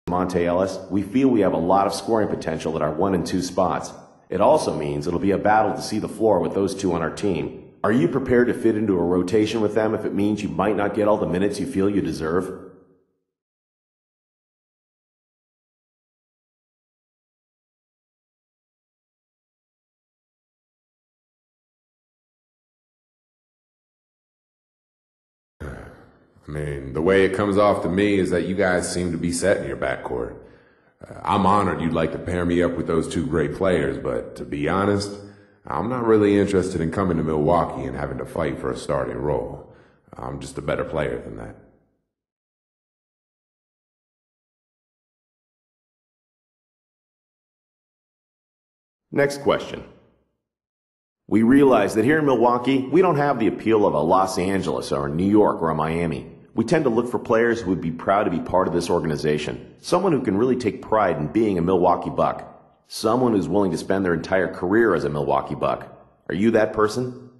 Monte Ellis, we feel we have a lot of scoring potential at our 1 and 2 spots. It also means it'll be a battle to see the floor with those two on our team. Are you prepared to fit into a rotation with them if it means you might not get all the minutes you feel you deserve? I mean, the way it comes off to me is that you guys seem to be set in your backcourt. I'm honored you'd like to pair me up with those two great players, but to be honest, I'm not really interested in coming to Milwaukee and having to fight for a starting role. I'm just a better player than that. Next question. We realize that here in Milwaukee, we don't have the appeal of a Los Angeles or a New York or a Miami. We tend to look for players who would be proud to be part of this organization. Someone who can really take pride in being a Milwaukee Buck. Someone who's willing to spend their entire career as a Milwaukee Buck. Are you that person?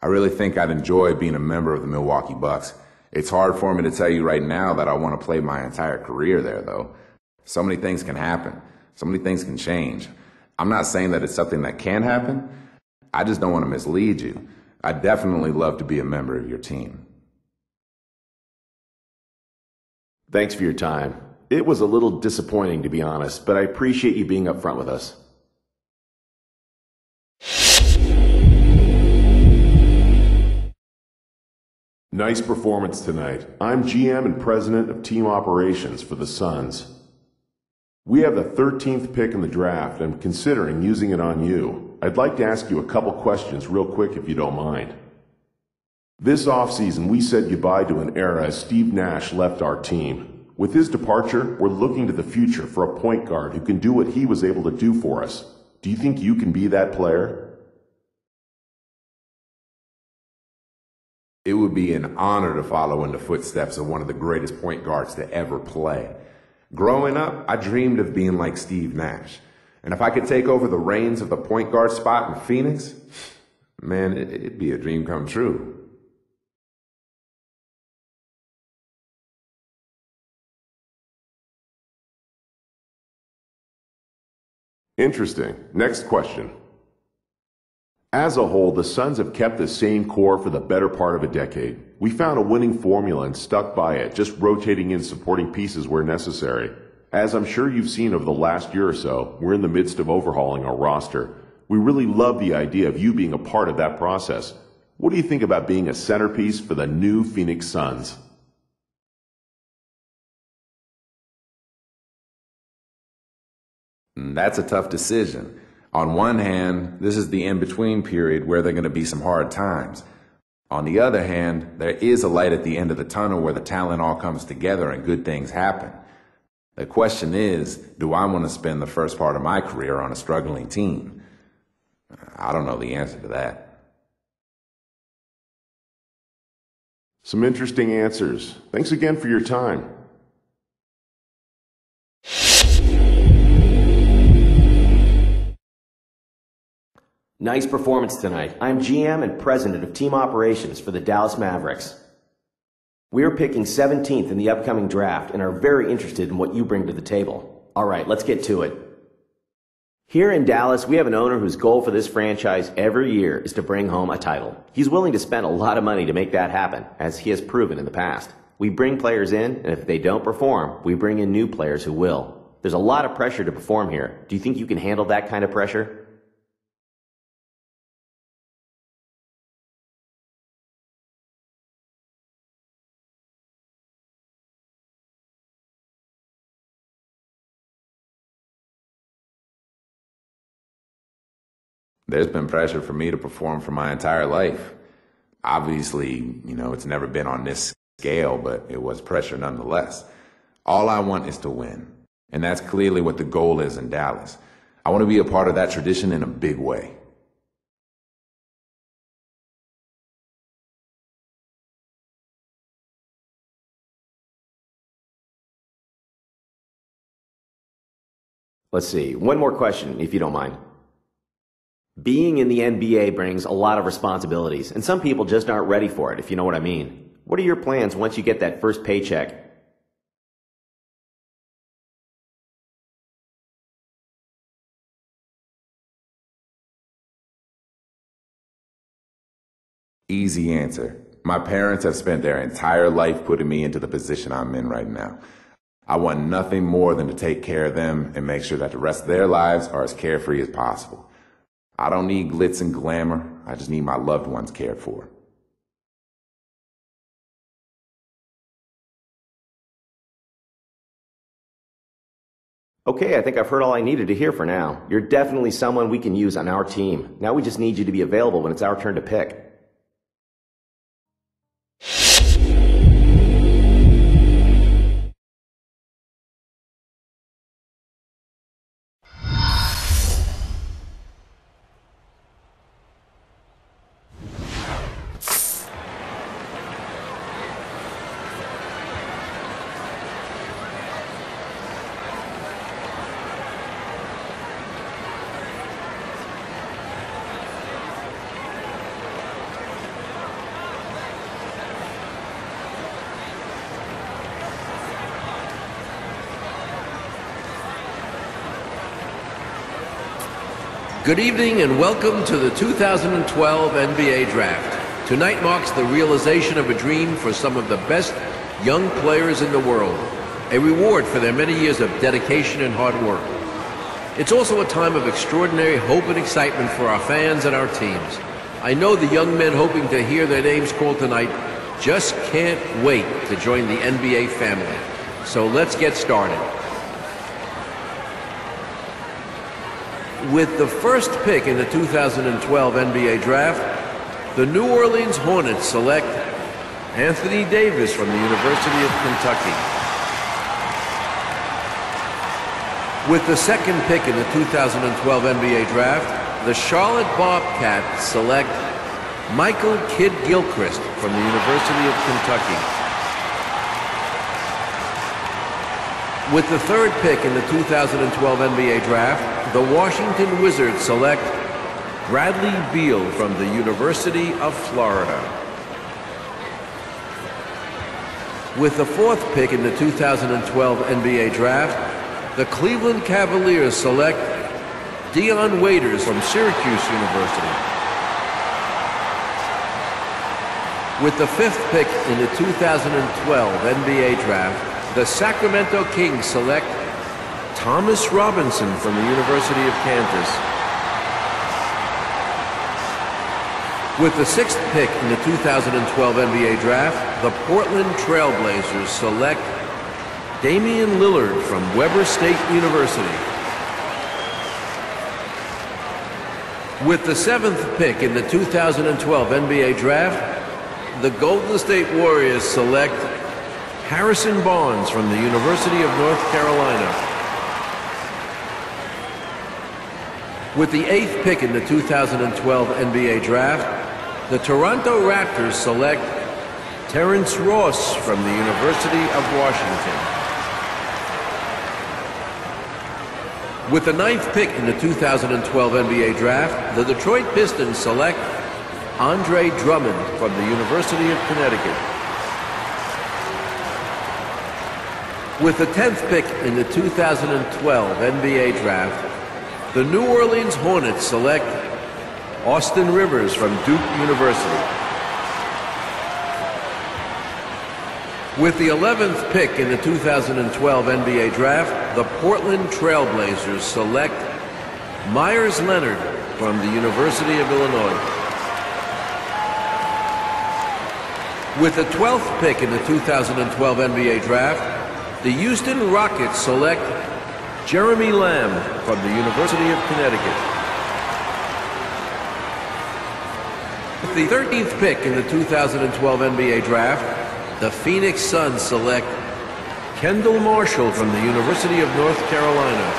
I really think I'd enjoy being a member of the Milwaukee Bucks. It's hard for me to tell you right now that I want to play my entire career there, though. So many things can happen. So many things can change. I'm not saying that it's something that can happen. I just don't want to mislead you. I'd definitely love to be a member of your team. Thanks for your time. It was a little disappointing, to be honest, but I appreciate you being upfront with us. Nice performance tonight. I'm GM and President of Team Operations for the Suns. We have the 13th pick in the draft and I'm considering using it on you. I'd like to ask you a couple questions real quick if you don't mind. This offseason, we said goodbye to an era as Steve Nash left our team. With his departure, we're looking to the future for a point guard who can do what he was able to do for us. Do you think you can be that player? It would be an honor to follow in the footsteps of one of the greatest point guards to ever play. Growing up, I dreamed of being like Steve Nash. And if I could take over the reins of the point guard spot in Phoenix, man, it'd be a dream come true. Interesting. Next question. As a whole, the Suns have kept the same core for the better part of a decade. We found a winning formula and stuck by it, just rotating in supporting pieces where necessary. As I'm sure you've seen over the last year or so, we're in the midst of overhauling our roster. We really love the idea of you being a part of that process. What do you think about being a centerpiece for the new Phoenix Suns? That's a tough decision. On one hand, this is the in-between period where there are going to be some hard times. On the other hand, there is a light at the end of the tunnel where the talent all comes together and good things happen. The question is, do I want to spend the first part of my career on a struggling team? I don't know the answer to that. Some interesting answers. Thanks again for your time. Nice performance tonight. I'm GM and President of Team Operations for the Dallas Mavericks. We're picking 17th in the upcoming draft and are very interested in what you bring to the table. All right, let's get to it. Here in Dallas, we have an owner whose goal for this franchise every year is to bring home a title. He's willing to spend a lot of money to make that happen, as he has proven in the past. We bring players in, and if they don't perform, we bring in new players who will. There's a lot of pressure to perform here. Do you think you can handle that kind of pressure? There's been pressure for me to perform for my entire life. Obviously, it's never been on this scale, but it was pressure nonetheless. All I want is to win. And that's clearly what the goal is in Dallas. I want to be a part of that tradition in a big way. Let's see. One more question, if you don't mind. Being in the NBA brings a lot of responsibilities, and some people just aren't ready for it, if you know what I mean. What are your plans once you get that first paycheck? Easy answer. My parents have spent their entire life putting me into the position I'm in right now. I want nothing more than to take care of them and make sure that the rest of their lives are as carefree as possible. I don't need glitz and glamour. I just need my loved ones cared for. Okay, I think I've heard all I needed to hear for now. You're definitely someone we can use on our team. Now we just need you to be available when it's our turn to pick. Good evening and welcome to the 2012 NBA Draft. Tonight marks the realization of a dream for some of the best young players in the world, a reward for their many years of dedication and hard work. It's also a time of extraordinary hope and excitement for our fans and our teams. I know the young men hoping to hear their names called tonight just can't wait to join the NBA family. So let's get started. With the first pick in the 2012 NBA Draft, the New Orleans Hornets select Anthony Davis from the University of Kentucky. With the second pick in the 2012 NBA Draft, the Charlotte Bobcats select Michael Kidd-Gilchrist from the University of Kentucky. With the third pick in the 2012 NBA Draft, the Washington Wizards select Bradley Beal from the University of Florida. With the fourth pick in the 2012 NBA Draft, the Cleveland Cavaliers select Dion Waiters from Syracuse University. With the fifth pick in the 2012 NBA Draft, the Sacramento Kings select Thomas Robinson from the University of Kansas. With the sixth pick in the 2012 NBA Draft, the Portland Trail Blazers select Damian Lillard from Weber State University. With the seventh pick in the 2012 NBA Draft, the Golden State Warriors select Harrison Barnes from the University of North Carolina. With the eighth pick in the 2012 NBA Draft, the Toronto Raptors select Terrence Ross from the University of Washington. With the ninth pick in the 2012 NBA Draft, the Detroit Pistons select Andre Drummond from the University of Connecticut. With the 10th pick in the 2012 NBA Draft, the New Orleans Hornets select Austin Rivers from Duke University. With the 11th pick in the 2012 NBA Draft, the Portland Trail Blazers select Myers Leonard from the University of Illinois. With the 12th pick in the 2012 NBA Draft, the Houston Rockets select Jeremy Lamb from the University of Connecticut. With the 13th pick in the 2012 NBA Draft, the Phoenix Suns select Kendall Marshall from the University of North Carolina.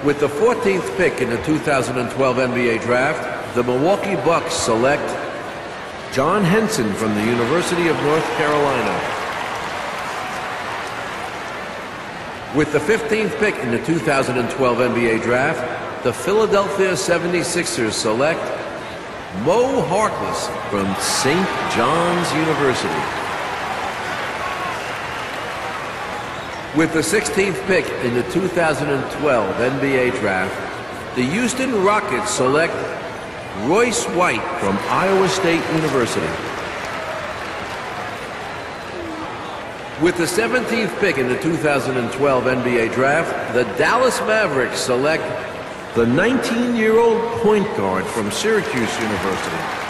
With the 14th pick in the 2012 NBA Draft, the Milwaukee Bucks select John Henson from the University of North Carolina. With the 15th pick in the 2012 NBA Draft, the Philadelphia 76ers select Mo Harkless from St. John's University. With the 16th pick in the 2012 NBA Draft, the Houston Rockets select Royce White from Iowa State University. With the 17th pick in the 2012 NBA Draft, the Dallas Mavericks select the 19-year-old point guard from Syracuse University.